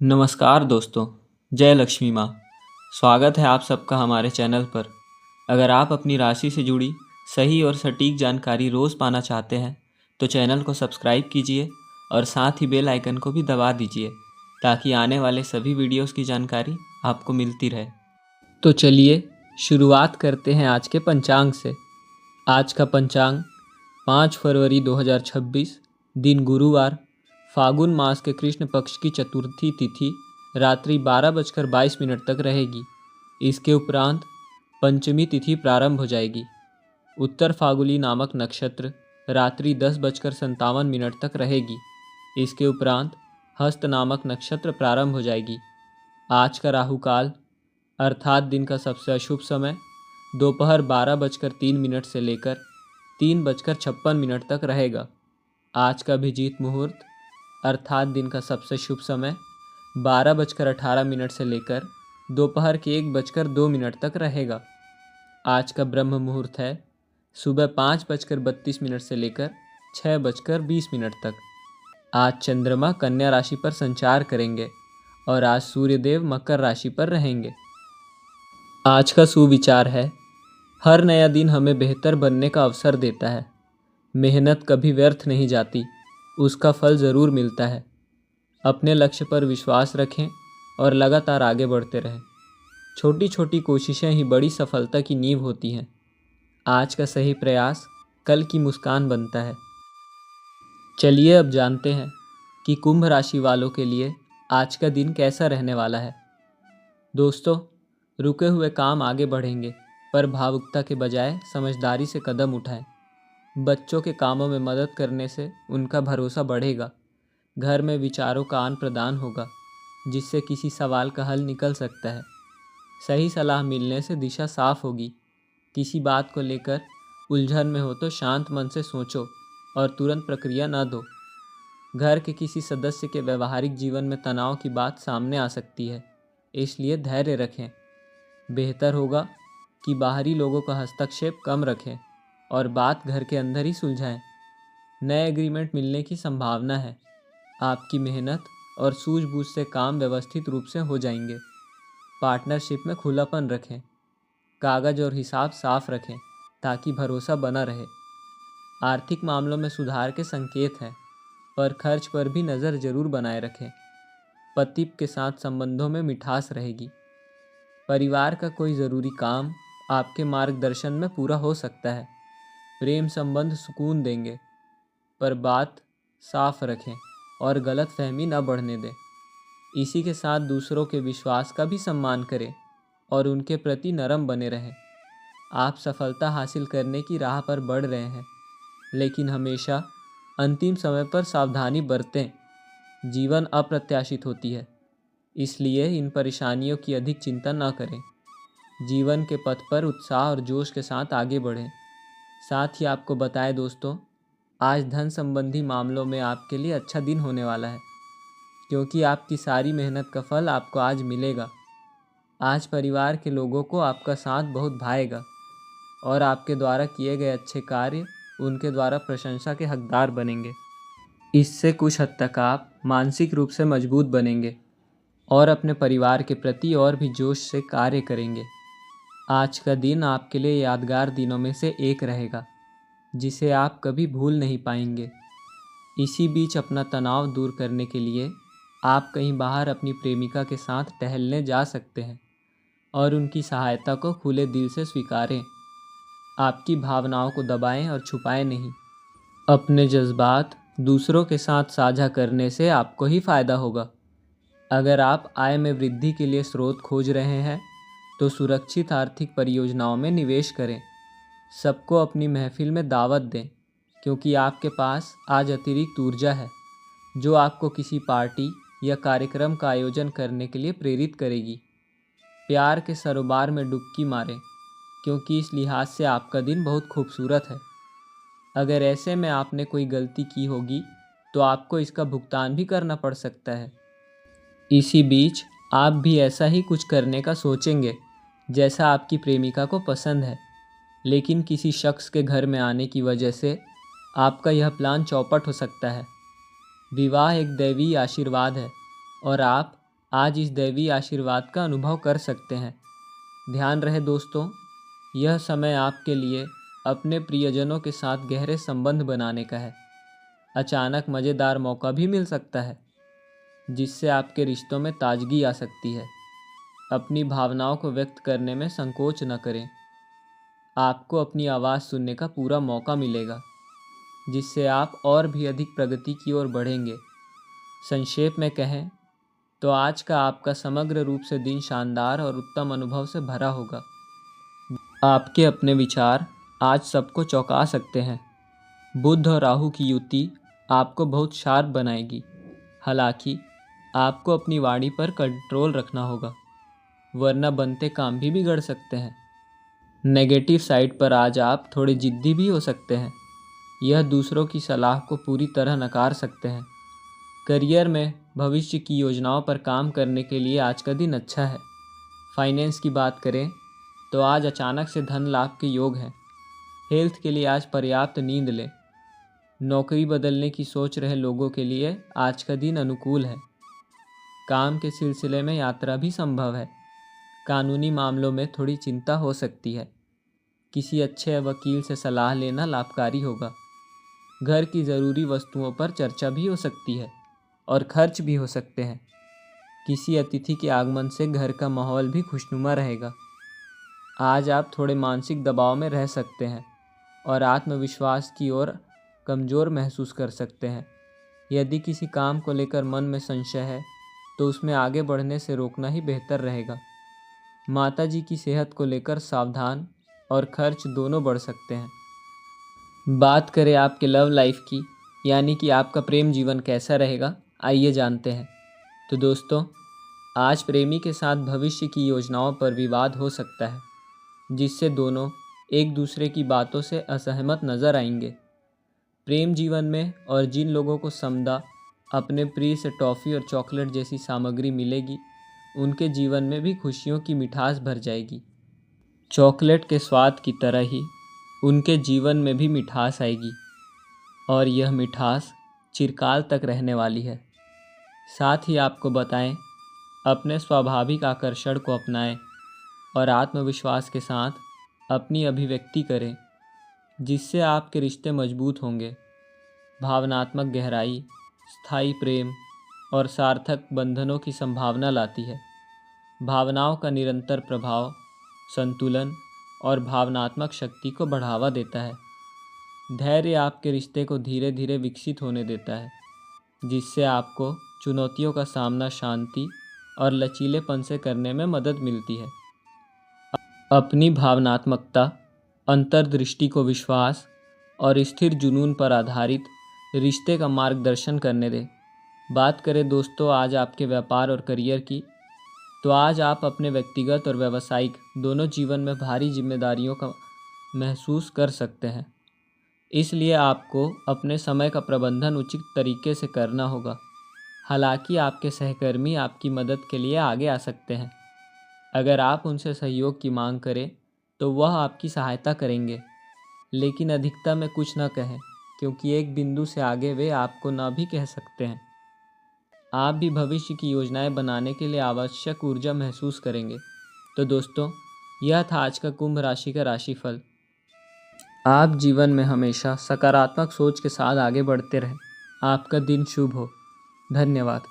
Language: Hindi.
नमस्कार दोस्तों, जय लक्ष्मी माँ। स्वागत है आप सबका हमारे चैनल पर। अगर आप अपनी राशि से जुड़ी सही और सटीक जानकारी रोज़ पाना चाहते हैं तो चैनल को सब्सक्राइब कीजिए और साथ ही बेल आइकन को भी दबा दीजिए ताकि आने वाले सभी वीडियोस की जानकारी आपको मिलती रहे। तो चलिए शुरुआत करते हैं आज के पंचांग से। आज का पंचांग 5 फरवरी 2026, दिन गुरुवार, फागुन मास के कृष्ण पक्ष की चतुर्थी तिथि रात्रि 12:22 तक रहेगी। इसके उपरांत पंचमी तिथि प्रारंभ हो जाएगी। उत्तर फागुली नामक नक्षत्र रात्रि 10:57 तक रहेगी। इसके उपरांत हस्त नामक नक्षत्र प्रारंभ हो जाएगी। आज का राहु काल अर्थात दिन का सबसे अशुभ समय दोपहर 12:03 से लेकर 3:56 तक रहेगा। आज का अभिजीत मुहूर्त अर्थात दिन का सबसे शुभ समय 12:18 से लेकर दोपहर के 1:02 तक रहेगा। आज का ब्रह्म मुहूर्त है सुबह 5:32 से लेकर 6:20 तक। आज चंद्रमा कन्या राशि पर संचार करेंगे और आज सूर्यदेव मकर राशि पर रहेंगे। आज का सुविचार है, हर नया दिन हमें बेहतर बनने का अवसर देता है। मेहनत कभी व्यर्थ नहीं जाती, उसका फल ज़रूर मिलता है। अपने लक्ष्य पर विश्वास रखें और लगातार आगे बढ़ते रहें। छोटी छोटी कोशिशें ही बड़ी सफलता की नींव होती हैं। आज का सही प्रयास कल की मुस्कान बनता है। चलिए अब जानते हैं कि कुंभ राशि वालों के लिए आज का दिन कैसा रहने वाला है। दोस्तों, रुके हुए काम आगे बढ़ेंगे, पर भावुकता के बजाय समझदारी से कदम उठाएं। बच्चों के कामों में मदद करने से उनका भरोसा बढ़ेगा। घर में विचारों का आदान प्रदान होगा, जिससे किसी सवाल का हल निकल सकता है। सही सलाह मिलने से दिशा साफ होगी। किसी बात को लेकर उलझन में हो तो शांत मन से सोचो और तुरंत प्रक्रिया न दो। घर के किसी सदस्य के व्यवहारिक जीवन में तनाव की बात सामने आ सकती है, इसलिए धैर्य रखें। बेहतर होगा कि बाहरी लोगों का हस्तक्षेप कम रखें और बात घर के अंदर ही सुलझाएं। नए एग्रीमेंट मिलने की संभावना है। आपकी मेहनत और सूझबूझ से काम व्यवस्थित रूप से हो जाएंगे। पार्टनरशिप में खुलापन रखें। कागज और हिसाब साफ रखें ताकि भरोसा बना रहे। आर्थिक मामलों में सुधार के संकेत हैं, पर खर्च पर भी नज़र जरूर बनाए रखें। पति के साथ संबंधों में मिठास रहेगी। परिवार का कोई ज़रूरी काम आपके मार्गदर्शन में पूरा हो सकता है। प्रेम संबंध सुकून देंगे, पर बात साफ रखें और गलत फहमी न बढ़ने दें। इसी के साथ दूसरों के विश्वास का भी सम्मान करें और उनके प्रति नरम बने रहें। आप सफलता हासिल करने की राह पर बढ़ रहे हैं, लेकिन हमेशा अंतिम समय पर सावधानी बरतें। जीवन अप्रत्याशित होती है, इसलिए इन परेशानियों की अधिक चिंता न करें। जीवन के पथ पर उत्साह और जोश के साथ आगे बढ़ें। साथ ही आपको बताएं दोस्तों, आज धन संबंधी मामलों में आपके लिए अच्छा दिन होने वाला है, क्योंकि आपकी सारी मेहनत का फल आपको आज मिलेगा। आज परिवार के लोगों को आपका साथ बहुत भाएगा और आपके द्वारा किए गए अच्छे कार्य उनके द्वारा प्रशंसा के हकदार बनेंगे। इससे कुछ हद तक आप मानसिक रूप से मजबूत बनेंगे और अपने परिवार के प्रति और भी जोश से कार्य करेंगे। आज का दिन आपके लिए यादगार दिनों में से एक रहेगा, जिसे आप कभी भूल नहीं पाएंगे। इसी बीच अपना तनाव दूर करने के लिए आप कहीं बाहर अपनी प्रेमिका के साथ टहलने जा सकते हैं और उनकी सहायता को खुले दिल से स्वीकारें। आपकी भावनाओं को दबाएं और छुपाएं नहीं। अपने जज्बात दूसरों के साथ साझा करने से आपको ही फायदा होगा। अगर आप आय में वृद्धि के लिए स्रोत खोज रहे हैं तो सुरक्षित आर्थिक परियोजनाओं में निवेश करें। सबको अपनी महफिल में दावत दें, क्योंकि आपके पास आज अतिरिक्त ऊर्जा है जो आपको किसी पार्टी या कार्यक्रम का आयोजन करने के लिए प्रेरित करेगी। प्यार के सरोवर में डुबकी मारें, क्योंकि इस लिहाज से आपका दिन बहुत खूबसूरत है। अगर ऐसे में आपने कोई गलती की होगी तो आपको इसका भुगतान भी करना पड़ सकता है। इसी बीच आप भी ऐसा ही कुछ करने का सोचेंगे जैसा आपकी प्रेमिका को पसंद है, लेकिन किसी शख्स के घर में आने की वजह से आपका यह प्लान चौपट हो सकता है। विवाह एक दैवीय आशीर्वाद है और आप आज इस दैवीय आशीर्वाद का अनुभव कर सकते हैं। ध्यान रहे दोस्तों, यह समय आपके लिए अपने प्रियजनों के साथ गहरे संबंध बनाने का है। अचानक मज़ेदार मौका भी मिल सकता है जिससे आपके रिश्तों में ताजगी आ सकती है। अपनी भावनाओं को व्यक्त करने में संकोच न करें। आपको अपनी आवाज़ सुनने का पूरा मौका मिलेगा जिससे आप और भी अधिक प्रगति की ओर बढ़ेंगे। संक्षेप में कहें तो आज का आपका समग्र रूप से दिन शानदार और उत्तम अनुभव से भरा होगा। आपके अपने विचार आज सबको चौंका सकते हैं। बुध और राहु की युति आपको बहुत शार्प बनाएगी। हालांकि आपको अपनी वाणी पर कंट्रोल रखना होगा, वरना बनते काम भी बिगड़ सकते हैं। नेगेटिव साइड पर आज आप थोड़े जिद्दी भी हो सकते हैं। यह दूसरों की सलाह को पूरी तरह नकार सकते हैं। करियर में भविष्य की योजनाओं पर काम करने के लिए आज का दिन अच्छा है। फाइनेंस की बात करें तो आज अचानक से धन लाभ के योग हैं। हेल्थ के लिए आज पर्याप्त नींद लें। नौकरी बदलने की सोच रहे लोगों के लिए आज का दिन अनुकूल है। काम के सिलसिले में यात्रा भी संभव है। कानूनी मामलों में थोड़ी चिंता हो सकती है। किसी अच्छे वकील से सलाह लेना लाभकारी होगा। घर की ज़रूरी वस्तुओं पर चर्चा भी हो सकती है और खर्च भी हो सकते हैं। किसी अतिथि के आगमन से घर का माहौल भी खुशनुमा रहेगा। आज आप थोड़े मानसिक दबाव में रह सकते हैं और आत्मविश्वास की ओर कमज़ोर महसूस कर सकते हैं। यदि किसी काम को लेकर मन में संशय है तो उसमें आगे बढ़ने से रोकना ही बेहतर रहेगा। माताजी की सेहत को लेकर सावधान और खर्च दोनों बढ़ सकते हैं। बात करें आपके लव लाइफ की, यानी कि आपका प्रेम जीवन कैसा रहेगा, आइए जानते हैं। तो दोस्तों, आज प्रेमी के साथ भविष्य की योजनाओं पर विवाद हो सकता है, जिससे दोनों एक दूसरे की बातों से असहमत नजर आएंगे। प्रेम जीवन में और जिन लोगों को समदा अपने प्रिय से टॉफ़ी और चॉकलेट जैसी सामग्री मिलेगी, उनके जीवन में भी खुशियों की मिठास भर जाएगी। चॉकलेट के स्वाद की तरह ही उनके जीवन में भी मिठास आएगी और यह मिठास चिरकाल तक रहने वाली है। साथ ही आपको बताएं, अपने स्वाभाविक आकर्षण को अपनाएं और आत्मविश्वास के साथ अपनी अभिव्यक्ति करें, जिससे आपके रिश्ते मजबूत होंगे। भावनात्मक गहराई, स्थायी प्रेम और सार्थक बंधनों की संभावना लाती है। भावनाओं का निरंतर प्रभाव संतुलन और भावनात्मक शक्ति को बढ़ावा देता है। धैर्य आपके रिश्ते को धीरे धीरे विकसित होने देता है, जिससे आपको चुनौतियों का सामना शांति और लचीलेपन से करने में मदद मिलती है। अपनी भावनात्मकता, अंतर्दृष्टि को विश्वास और स्थिर जुनून पर आधारित रिश्ते का मार्गदर्शन करने दें। बात करें दोस्तों आज आपके व्यापार और करियर की, तो आज आप अपने व्यक्तिगत और व्यावसायिक दोनों जीवन में भारी जिम्मेदारियों का महसूस कर सकते हैं। इसलिए आपको अपने समय का प्रबंधन उचित तरीके से करना होगा। हालांकि आपके सहकर्मी आपकी मदद के लिए आगे आ सकते हैं। अगर आप उनसे सहयोग की मांग करें तो वह आपकी सहायता करेंगे, लेकिन अधिकता में कुछ न कहें, क्योंकि एक बिंदु से आगे वे आपको न भी कह सकते हैं। आप भी भविष्य की योजनाएं बनाने के लिए आवश्यक ऊर्जा महसूस करेंगे। तो दोस्तों, यह था आज का कुंभ राशि का राशिफल। आप जीवन में हमेशा सकारात्मक सोच के साथ आगे बढ़ते रहें। आपका दिन शुभ हो। धन्यवाद।